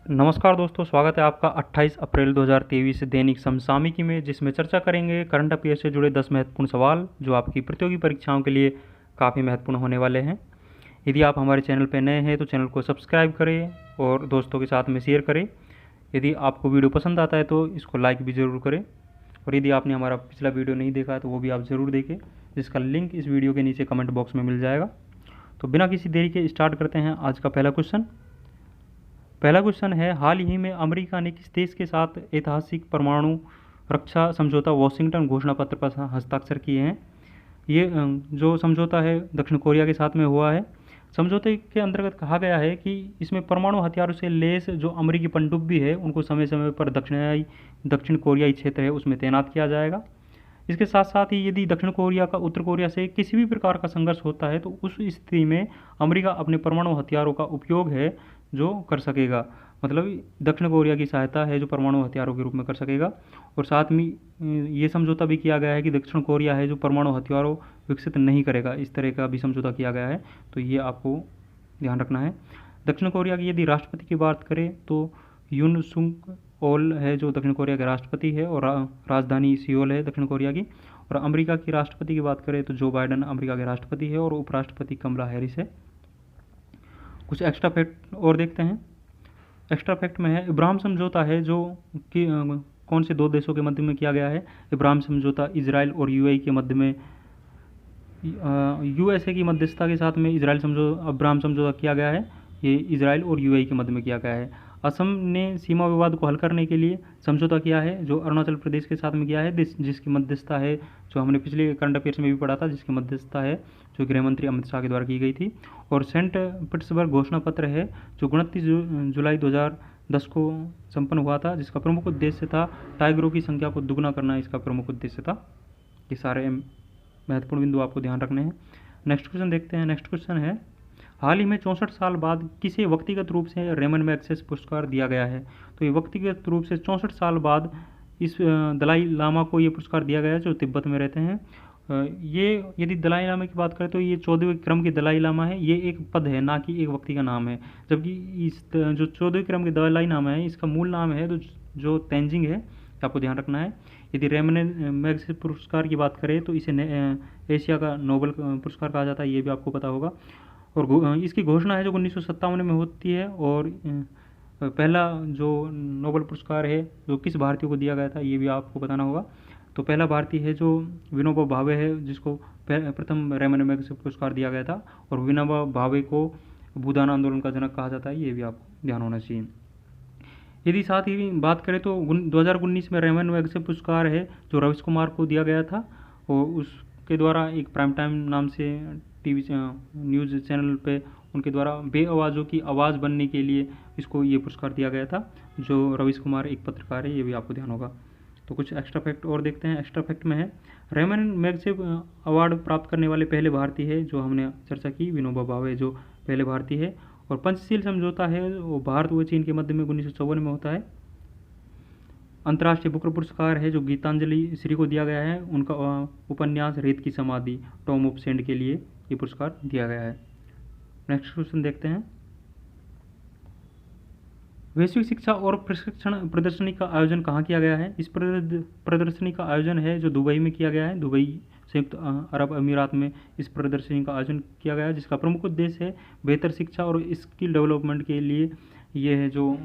नमस्कार दोस्तों, स्वागत है आपका 28 अप्रैल 2023 दैनिक समसामयिकी में, जिसमें चर्चा करेंगे करंट अफेयर से जुड़े 10 महत्वपूर्ण सवाल जो आपकी प्रतियोगी परीक्षाओं के लिए काफ़ी महत्वपूर्ण होने वाले हैं। यदि आप हमारे चैनल पर नए हैं तो चैनल को सब्सक्राइब करें और दोस्तों के साथ में शेयर करें। यदि आपको वीडियो पसंद आता है तो इसको लाइक भी ज़रूर करें, और यदि आपने हमारा पिछला वीडियो नहीं देखा है तो वो भी आप ज़रूर देखें, जिसका लिंक इस वीडियो के नीचे कमेंट बॉक्स में मिल जाएगा। तो बिना किसी देरी के स्टार्ट करते हैं आज का पहला क्वेश्चन है, हाल ही में अमेरिका ने किस देश के साथ ऐतिहासिक परमाणु रक्षा समझौता वाशिंगटन घोषणा पत्र पर हस्ताक्षर किए हैं? ये जो समझौता है दक्षिण कोरिया के साथ में हुआ है। समझौते के अंतर्गत कहा गया है कि इसमें परमाणु हथियारों से लैस जो अमेरिकी पनडुब्बी है उनको समय समय पर दक्षिण कोरियाई क्षेत्र है उसमें तैनात किया जाएगा। इसके साथ साथ ही यदि दक्षिण कोरिया का उत्तर कोरिया से किसी भी प्रकार का संघर्ष होता है तो उस स्थिति में अमेरिका अपने परमाणु हथियारों का उपयोग है जो कर सकेगा, मतलब दक्षिण कोरिया की सहायता है जो परमाणु हथियारों के रूप में कर सकेगा। और साथ में ये समझौता भी किया गया है कि दक्षिण कोरिया है जो परमाणु हथियारों विकसित नहीं करेगा, इस तरह का भी समझौता किया गया है। तो ये आपको ध्यान रखना है। दक्षिण कोरिया की यदि राष्ट्रपति की बात करें तो यून सुंग ओल है जो दक्षिण कोरिया के राष्ट्रपति है, और राजधानी सियोल है दक्षिण कोरिया की। और अमेरिका की राष्ट्रपति की बात करें तो जो बाइडन अमेरिका के राष्ट्रपति है, और उपराष्ट्रपति कमला हैरिस है। कुछ एक्स्ट्रा फैक्ट और देखते हैं। एक्स्ट्रा फैक्ट में है, इब्राहिम समझौता है जो कि कौन से दो देशों के मध्य में किया गया है? इब्राहिम समझौता इजराइल और यूएई के मध्य में, यूएसए की मध्यस्थता के साथ में इब्राहिम समझौता किया गया है। ये इजराइल और यूएई के मध्य में किया गया है। असम ने सीमा विवाद को हल करने के लिए समझौता किया है जो अरुणाचल प्रदेश के साथ में किया है, जिसकी मध्यस्थता है जो हमने पिछले करंट अफेयर्स में भी पढ़ा था, जिसकी मध्यस्थता है जो गृह मंत्री अमित शाह के द्वारा की गई थी। और सेंट पीटर्सबर्ग घोषणा पत्र है जो 29 जुलाई 2010 को संपन्न हुआ था, जिसका प्रमुख उद्देश्य था टाइगरों की संख्या को दुगुना करना, इसका प्रमुख उद्देश्य था। ये सारे महत्वपूर्ण बिंदु आपको ध्यान रखने हैं। नेक्स्ट क्वेश्चन देखते हैं। नेक्स्ट क्वेश्चन है, हाल ही में 64 साल बाद किसे व्यक्तिगत रूप से रेमन मैग्सेसे पुरस्कार दिया गया है? तो ये व्यक्तिगत रूप से 64 साल बाद इस दलाई लामा को ये पुरस्कार दिया गया है जो तिब्बत में रहते हैं। ये यदि दलाई लामा की बात करें तो ये 14वें क्रम के दलाई लामा है। ये एक पद है, ना कि एक व्यक्ति का नाम है। जबकि इस जो 14वें क्रम के दलाई लामा है इसका मूल नाम है जो तेंजिंग है, आपको ध्यान रखना है। यदि रेमन मैग्सेसे पुरस्कार की बात करें तो इसे एशिया का नोबेल पुरस्कार कहा जाता है, ये भी आपको पता होगा। और इसकी घोषणा है जो 1957 में होती है। और पहला जो नोबेल पुरस्कार है जो किस भारतीय को दिया गया था ये भी आपको बताना होगा। तो पहला भारतीय है जो विनोबा भावे है, जिसको प्रथम रेमन मैग्सेसे पुरस्कार दिया गया था। और विनोबा भावे को भूदान आंदोलन का जनक कहा जाता है, ये भी आपको ध्यान होना चाहिए। यदि साथ ही बात करें तो 2019 में रेमन मैग्सेसे पुरस्कार है जो रविश कुमार को दिया गया था, और उसके द्वारा एक प्राइम टाइम नाम से टीवी न्यूज़ चैनल पे उनके द्वारा बेआवाज़ों की आवाज़ बनने के लिए इसको ये पुरस्कार दिया गया था। जो रविश कुमार एक पत्रकार है, ये भी आपको ध्यान होगा। तो कुछ एक्स्ट्रा फैक्ट और देखते हैं। एक्स्ट्रा फैक्ट में है, रेमन मैग्सेसे अवार्ड प्राप्त करने वाले पहले भारतीय है जो हमने चर्चा की, विनोबा भावे जो पहले भारतीय है। और पंचशील समझौता है वो भारत व चीन के मध्य में 1954 में होता है। अंतर्राष्ट्रीय बुकर पुरस्कार है जो गीतांजलि श्री को दिया गया है, उनका उपन्यास रेत की समाधि टॉम ऑफ सेंड के लिए ये पुरस्कार दिया गया है। नेक्स्ट क्वेश्चन देखते हैं। वैश्विक शिक्षा और प्रशिक्षण प्रदर्शनी का आयोजन कहाँ किया गया है? इस प्रदर्शनी का आयोजन है जो दुबई में किया गया है। दुबई संयुक्त अरब अमीरात में इस प्रदर्शनी का आयोजन किया गया है, जिसका प्रमुख उद्देश्य है बेहतर शिक्षा और स्किल डेवलपमेंट के लिए ये है जो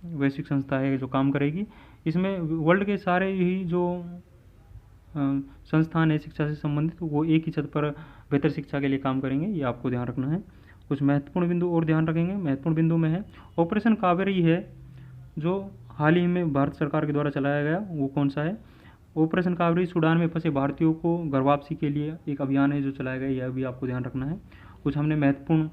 वैश्विक संस्था है जो काम करेगी। इसमें वर्ल्ड के सारे ही जो संस्थान है शिक्षा से संबंधित वो एक ही छत पर बेहतर शिक्षा के लिए काम करेंगे, ये आपको ध्यान रखना है। कुछ महत्वपूर्ण बिंदु और ध्यान रखेंगे। महत्वपूर्ण बिंदु में है ऑपरेशन कावेरी है जो हाल ही में भारत सरकार के द्वारा चलाया गया, वो कौन सा है? ऑपरेशन कावेरी सूडान में फंसे भारतीयों को घर वापसी के लिए एक अभियान है जो चलाया गया, यह भी आपको ध्यान रखना है। कुछ हमने महत्वपूर्ण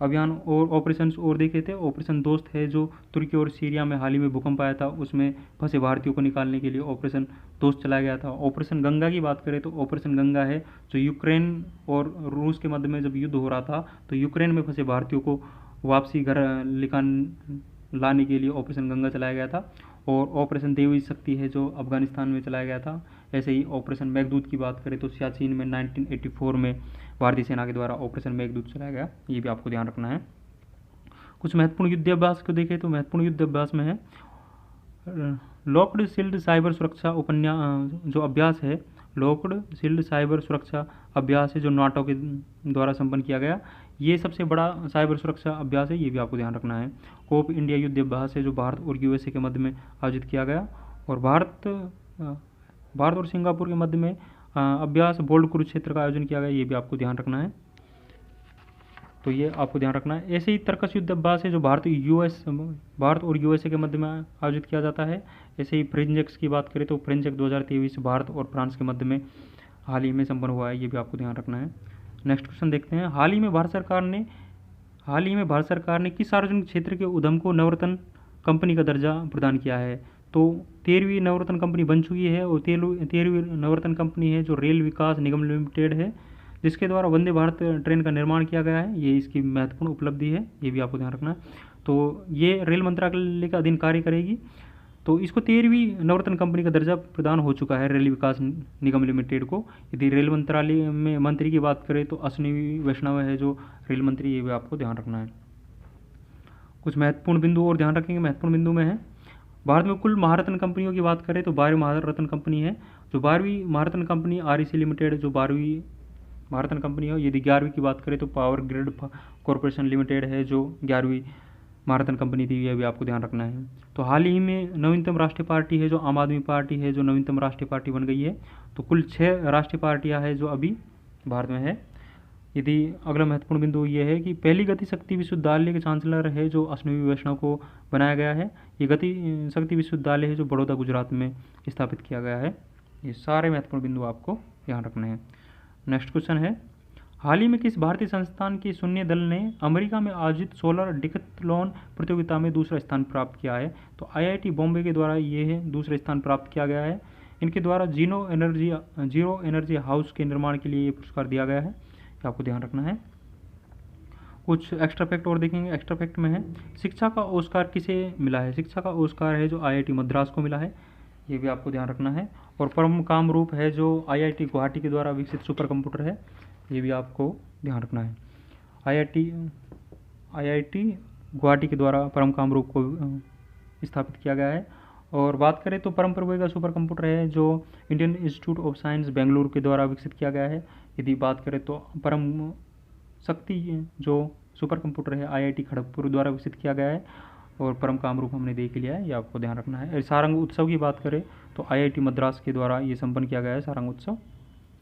अभियान और ऑपरेशन और देखे थे। ऑपरेशन दोस्त है जो तुर्की और सीरिया में हाल ही में भूकंप आया था, उसमें फंसे भारतीयों को निकालने के लिए ऑपरेशन दोस्त चलाया गया था। ऑपरेशन गंगा की बात करें तो ऑपरेशन गंगा है जो यूक्रेन और रूस के मध्य में जब युद्ध हो रहा था तो यूक्रेन में फंसे भारतीयों को वापसी घर लाने के लिए ऑपरेशन गंगा चलाया गया था। और ऑपरेशन देवी शक्ति है जो अफगानिस्तान में चलाया गया था। ऐसे ही ऑपरेशन मेघदूत की बात करें तो सियाचिन में 1984 में भारतीय सेना के द्वारा ऑपरेशन मेघदूत चलाया गया, ये भी आपको ध्यान रखना है। कुछ महत्वपूर्ण युद्धाभ्यास को देखें तो महत्वपूर्ण युद्धाभ्यास में है लॉक्ड शील्ड साइबर सुरक्षा जो अभ्यास है, लॉक्ड शील्ड साइबर सुरक्षा अभ्यास है जो नाटो के द्वारा संपन्न किया गया। ये सबसे बड़ा साइबर सुरक्षा अभ्यास है, ये भी आपको ध्यान रखना है। कोप इंडिया युद्ध अभ्यास है जो भारत और यूएसए के मध्य में आयोजित किया गया। और भारत और सिंगापुर के मध्य में अभ्यास बोल्ड कुरुक्षेत्र का आयोजन किया गया, ये भी आपको ध्यान रखना है। तो ये आपको ध्यान रखना है। ऐसे ही तर्कस युद्ध अभ्यास है जो भारत और यूएसए के मध्य में आयोजित किया जाता है। ऐसे ही फ्रेंजेक्स की बात करें तो फ्रेंजेक 2023 भारत और फ्रांस के मध्य में हाल ही में संपन्न हुआ है, ये भी आपको ध्यान रखना है। नेक्स्ट क्वेश्चन देखते हैं। हाल ही में भारत सरकार ने किस सार्वजनिक क्षेत्र के उद्यम को नवरत्न कंपनी का दर्जा प्रदान किया है? तो 13वीं नवरत्न कंपनी बन चुकी है और 13वीं नवरत्न कंपनी है जो रेल विकास निगम लिमिटेड है, जिसके द्वारा वंदे भारत ट्रेन का निर्माण किया गया है। ये इसकी महत्वपूर्ण उपलब्धि है, ये भी आपको ध्यान रखना है। तो ये रेल मंत्रालय के अधीन कार्य करेगी। तो इसको 13वीं नवरत्न कंपनी का दर्जा प्रदान हो चुका है रेल विकास निगम लिमिटेड को। यदि रेल मंत्रालय में मंत्री की बात करें तो अश्विनी वैष्णव है जो रेल मंत्री, ये भी आपको ध्यान रखना है। कुछ महत्वपूर्ण बिंदु और ध्यान रखेंगे। महत्वपूर्ण बिंदु में है भारत में कुल महारत्न कंपनियों की बात करें तो 12 महारत्न कंपनी है। जो 12वीं महारत्न कंपनी आरईसी लिमिटेड जो 12वीं महारत्न कंपनी है। यदि 11वीं की बात करें तो पावर ग्रिड कॉरपोरेशन लिमिटेड है जो 11वीं महारत्न कंपनी थी, यह भी आपको ध्यान रखना है। तो हाल ही में नवीनतम राष्ट्रीय पार्टी है जो आम आदमी पार्टी है जो नवीनतम राष्ट्रीय पार्टी बन गई है। तो कुल 6 राष्ट्रीय पार्टियां हैं जो अभी भारत में है। यदि अगला महत्वपूर्ण बिंदु ये है कि पहली गति शक्ति विश्वविद्यालय के चांसलर है जो अश्विनी वैष्णव को बनाया गया है। ये गति शक्ति विश्वविद्यालय है जो बड़ौदा गुजरात में स्थापित किया गया है। ये सारे महत्वपूर्ण बिंदु आपको ध्यान रखने हैं। नेक्स्ट क्वेश्चन है, हाल ही में किस भारतीय संस्थान के शून्य दल ने अमेरिका में आयोजित सोलर डिकैथलॉन प्रतियोगिता में दूसरा स्थान प्राप्त किया है? तो आईआईटी बॉम्बे के द्वारा ये दूसरा स्थान प्राप्त किया गया है। इनके द्वारा जीरो एनर्जी हाउस के निर्माण के लिए ये पुरस्कार दिया गया है, आपको ध्यान रखना है। कुछ एक्स्ट्रा फैक्ट और देखेंगे। एक्स्ट्रा फैक्ट में है शिक्षा का ऑस्कार किसे मिला है? शिक्षा का ऑस्कार है जो आईआईटी मद्रास को मिला है, ये भी आपको ध्यान रखना है। और परम कामरूप है जो आईआईटी गुवाहाटी के द्वारा विकसित सुपर कंप्यूटर है, ये भी आपको ध्यान रखना है। आईआईटी गुवाहाटी के द्वारा परम कामरूप को स्थापित किया गया है। और बात करें तो परम प्रवेगा सुपर कंप्यूटर है जो Indian institute of science Bengaluru के द्वारा विकसित किया गया है। यदि बात करें तो परम शक्ति जो सुपर कंप्यूटर है आईआईटी खड़गपुर द्वारा विकसित किया गया है। और परम कामरूप हमने देख लिया है, ये आपको ध्यान रखना है। सारंग उत्सव की बात करें तो आईआईटी मद्रास के द्वारा ये संपन्न किया गया है सारंग उत्सव,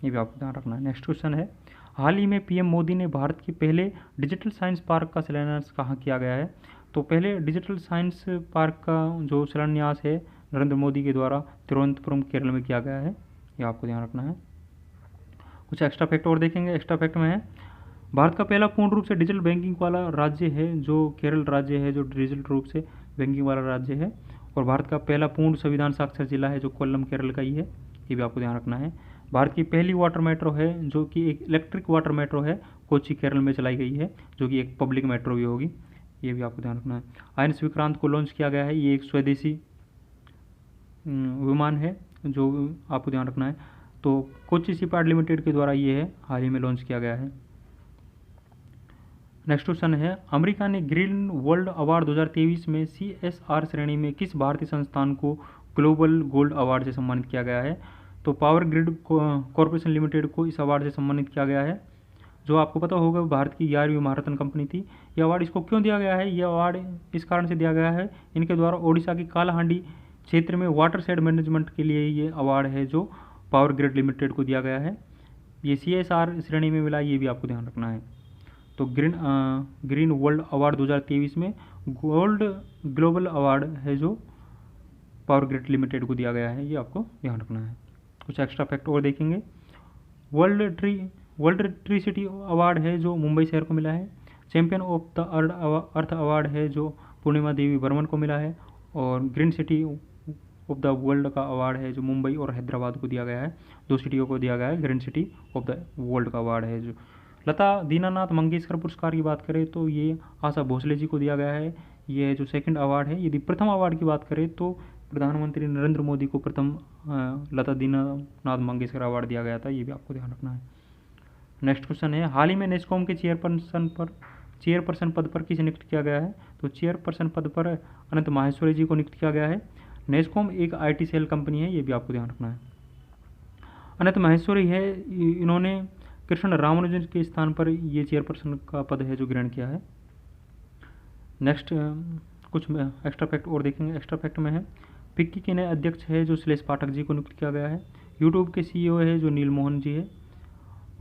ये भी आपको ध्यान रखना है। नेक्स्ट क्वेश्चन है, हाल ही में पीएम मोदी ने भारत के पहले डिजिटल साइंस पार्क का शिलान्यास कहाँ किया गया है? तो पहले डिजिटल साइंस पार्क का जो शिलान्यास है नरेंद्र मोदी के द्वारा तिरुवनंतपुरम केरल में किया गया है, ये आपको ध्यान रखना है। कुछ एक्स्ट्रा फैक्ट और देखेंगे। एक्स्ट्रा फैक्ट में है भारत का पहला पूर्ण रूप से डिजिटल बैंकिंग वाला राज्य है जो केरल राज्य है, जो डिजिटल रूप से बैंकिंग वाला राज्य है। और भारत का पहला पूर्ण संविधान साक्षर जिला है जो कोल्लम केरल का ही है, ये भी आपको ध्यान रखना है। भारत की पहली वाटर मेट्रो है जो कि एक इलेक्ट्रिक वाटर मेट्रो है, कोच्चि केरल में चलाई गई है, जो कि एक पब्लिक मेट्रो भी होगी, ये भी आपको ध्यान रखना है। आईएनएस विक्रांत को लॉन्च किया गया है, ये एक स्वदेशी विमान है जो आपको ध्यान रखना है। तो कोच्चि शिपयार्ड लिमिटेड के द्वारा ये है हाल ही में लॉन्च किया गया है। नेक्स्ट क्वेश्चन है, अमेरिका ने ग्रीन वर्ल्ड अवार्ड 2023 में CSR श्रेणी में किस भारतीय संस्थान को ग्लोबल गोल्ड अवार्ड से सम्मानित किया गया है? तो पावर ग्रिड कॉरपोरेशन लिमिटेड को इस अवार्ड से सम्मानित किया गया है, जो आपको पता होगा भारत की 11वीं महारत्न कंपनी थी। यह अवार्ड इसको क्यों दिया गया है? यह अवार्ड इस कारण से दिया गया है, इनके द्वारा ओडिशा की कालाहांडी क्षेत्र में वाटर शेड मैनेजमेंट के लिए ये अवार्ड है जो पावर ग्रिड लिमिटेड को दिया गया है। ये CSR श्रेणी में मिला, ये भी आपको ध्यान रखना है। तो ग्रीन वर्ल्ड अवार्ड 2023 में गोल्ड ग्लोबल अवार्ड है जो पावर ग्रिड लिमिटेड को दिया गया है, ये आपको ध्यान रखना है। कुछ एक्स्ट्रा फैक्ट और देखेंगे। वर्ल्ड ट्री सिटी अवार्ड है जो मुंबई शहर को मिला है। Champion of the earth award है जो पूर्णिमा देवी बर्मन को मिला है। और green city of the world का अवार्ड है जो मुंबई और हैदराबाद को दिया गया है, 2 सिटियों को दिया गया है। Green city of the world का अवार्ड है जो लता दीनानाथ मंगेशकर पुरस्कार की बात करें तो ये आशा भोसले जी को दिया गया है, ये जो सेकंड अवार्ड है। यदि प्रथम अवार्ड की बात करें तो प्रधानमंत्री नरेंद्र मोदी को प्रथम लता दीनानाथ मंगेशकर अवार्ड दिया गया था, ये भी आपको ध्यान रखना है। नेक्स्ट क्वेश्चन है, हाल ही में नेस्कॉम के चेयरपर्सन पद पर किसे नियुक्त किया गया है? तो चेयरपर्सन पद पर अनंत माहेश्वरी जी को नियुक्त किया गया है। नेस्कॉम एक IT सेल कंपनी है, ये भी आपको ध्यान रखना है। अनंत माहेश्वरी है, इन्होंने कृष्ण रामानुजन के स्थान पर ये चेयरपर्सन का पद है जो ग्रहण किया है। नेक्स्ट कुछ एक्स्ट्रा फैक्ट और देखेंगे। एक्स्ट्रा फैक्ट में है फिक्की के नए अध्यक्ष है जो सुरेश पाठक जी को नियुक्त किया गया है। यूट्यूब के CEO है जो नील मोहन जी है।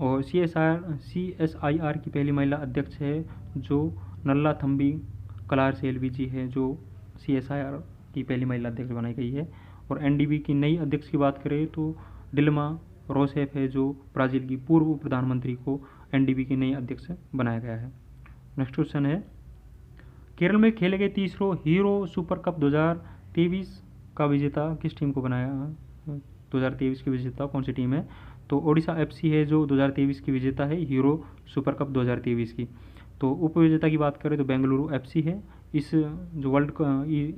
और CSIR की पहली महिला अध्यक्ष है जो नल्ला थम्बी कलार सेल्वी जी है, जो CSIR की पहली महिला अध्यक्ष बनाई गई है। और NDB की नई अध्यक्ष की बात करें तो डिल्मा रोसेफ है जो ब्राज़ील की पूर्व प्रधानमंत्री को NDB की नई अध्यक्ष बनाया गया है। नेक्स्ट क्वेश्चन है केरल में खेले गए तीसरों हीरो सुपर कप 2023 का विजेता किस टीम को बनाया? 2023 की विजेता कौन सी टीम है? तो ओडिशा FC है जो 2023 की विजेता है हीरो सुपर कप 2023 की। तो उपविजेता की बात करें तो बेंगलुरु FC है। इस जो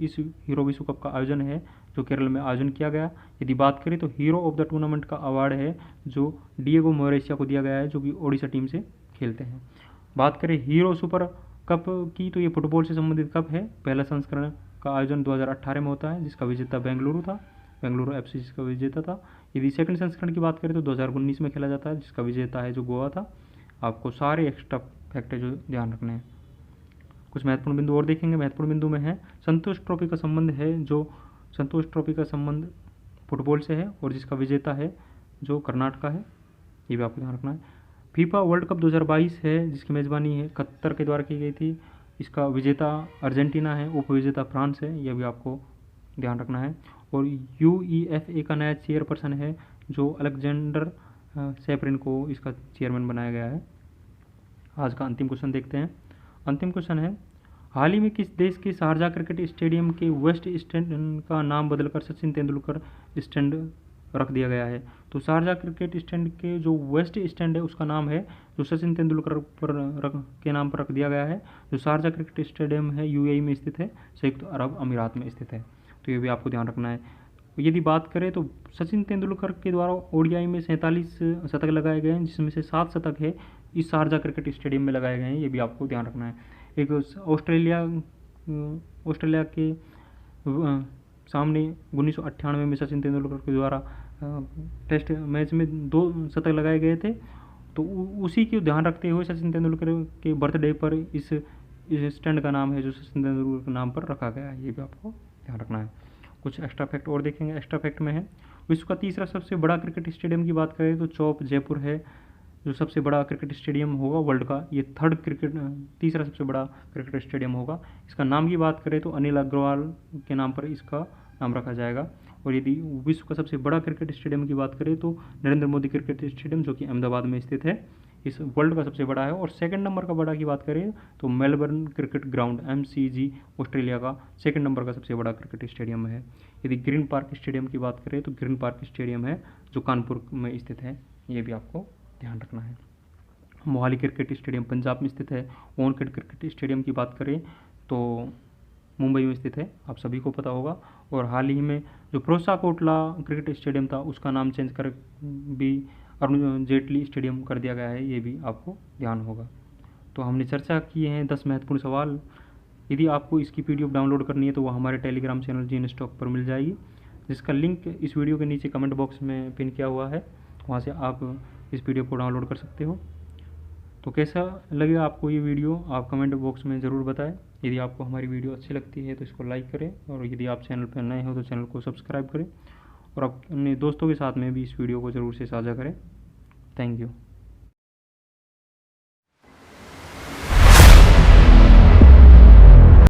इस हीरो विश्व कप का आयोजन है जो केरल में आयोजन किया गया। यदि बात करें तो हीरो ऑफ द टूर्नामेंट का अवार्ड है जो डिएगो मोरेसिया को दिया गया है जो कि ओडिशा टीम से खेलते हैं। बात करें हीरो सुपर कप की तो ये फुटबॉल से संबंधित कप है। पहला संस्करण का आयोजन 2018 में होता है जिसका विजेता बेंगलुरु था, बेंगलुरु FC जिसका विजेता था। यदि सेकंड संस्करण की बात करें तो 2019 में खेला जाता है जिसका विजेता है जो गोवा था। आपको सारे एक्स्ट्रा फैक्ट है जो ध्यान रखने हैं। कुछ महत्वपूर्ण बिंदु और देखेंगे। महत्वपूर्ण बिंदु में है संतोष ट्रॉफी का संबंध है जो संतोष ट्रॉफी का संबंध फुटबॉल से है और जिसका विजेता है जो कर्नाटका है, ये भी आपको ध्यान रखना है। फीफा वर्ल्ड कप 2022 है जिसकी मेज़बानी है कतर के द्वारा की गई थी। इसका विजेता अर्जेंटीना है, उपविजेता फ्रांस है, यह भी आपको ध्यान रखना है। और UEFA का नया चेयरपर्सन है जो अलेक्जेंडर सेपरिन को इसका चेयरमैन बनाया गया है। आज का अंतिम क्वेश्चन देखते हैं। अंतिम क्वेश्चन है हाल ही में किस देश के शारजा क्रिकेट स्टेडियम के वेस्ट स्टैंड का नाम बदलकर सचिन तेंदुलकर स्टैंड रख दिया गया है? तो शारजा क्रिकेट स्टैंड के जो वेस्ट स्टैंड है उसका नाम है जो सचिन तेंदुलकर के नाम पर रख दिया गया है। जो शारजा क्रिकेट स्टेडियम है UAE में स्थित है, संयुक्त अरब अमीरात में स्थित है। तो ये भी आपको ध्यान रखना है। यदि बात करें तो सचिन तेंदुलकर के द्वारा ODI में 47 शतक लगाए गए हैं जिसमें से 7 शतक है इस शारजा क्रिकेट स्टेडियम में लगाए गए हैं, ये भी आपको ध्यान रखना है। एक ऑस्ट्रेलिया के सामने 1998 में सचिन तेंदुलकर के द्वारा टेस्ट मैच में 2 शतक लगाए गए थे। तो उसी को ध्यान रखते हुए सचिन तेंदुलकर के बर्थडे पर इस स्टैंड का नाम है जो सचिन तेंदुलकर के नाम पर रखा गया है, ये भी आपको ध्यान रखना है। कुछ एक्स्ट्रा फैक्ट और देखेंगे। एक्स्ट्रा फैक्ट में है विश्व का तीसरा सबसे बड़ा क्रिकेट स्टेडियम की बात करें तो चौप जयपुर है जो सबसे बड़ा क्रिकेट स्टेडियम होगा वर्ल्ड का। ये तीसरा सबसे बड़ा क्रिकेट स्टेडियम होगा। इसका नाम की बात करें तो अनिल अग्रवाल के नाम पर इसका नाम रखा जाएगा। और यदि विश्व का सबसे बड़ा क्रिकेट स्टेडियम की बात करें तो नरेंद्र मोदी क्रिकेट स्टेडियम जो कि अहमदाबाद में स्थित है, इस वर्ल्ड का सबसे बड़ा है। और सेकंड नंबर का बड़ा की बात करें तो Melbourne cricket ground MCG Australia का सेकंड नंबर का सबसे बड़ा क्रिकेट स्टेडियम है। यदि ग्रीन पार्क स्टेडियम की बात करें तो ग्रीन पार्क स्टेडियम है जो कानपुर में स्थित है, ये भी आपको ध्यान रखना है। मोहाली क्रिकेट स्टेडियम पंजाब में स्थित है। वानखेड़े क्रिकेट स्टेडियम की बात करें तो मुंबई में स्थित है, आप सभी को पता होगा। और हाल ही में जो फिरोजशाह कोटला क्रिकेट स्टेडियम था उसका नाम चेंज कर भी अरुण जेटली स्टेडियम कर दिया गया है, ये भी आपको ध्यान होगा। तो हमने चर्चा की है 10 महत्वपूर्ण सवाल। यदि आपको इसकी PDF डाउनलोड करनी है तो वह हमारे टेलीग्राम चैनल GN Stock पर मिल जाएगी, जिसका लिंक इस वीडियो के नीचे कमेंट बॉक्स में पिन किया हुआ है, वहाँ से आप इस PDF को डाउनलोड कर सकते हो। तो कैसा लगेगा आपको ये वीडियो आप कमेंट बॉक्स में ज़रूर बताएं। यदि आपको हमारी वीडियो अच्छी लगती है तो इसको लाइक करें, और यदि आप चैनल पर नए हो तो चैनल को सब्सक्राइब करें, और अपने दोस्तों के साथ में भी इस वीडियो को ज़रूर से साझा करें। Thank you.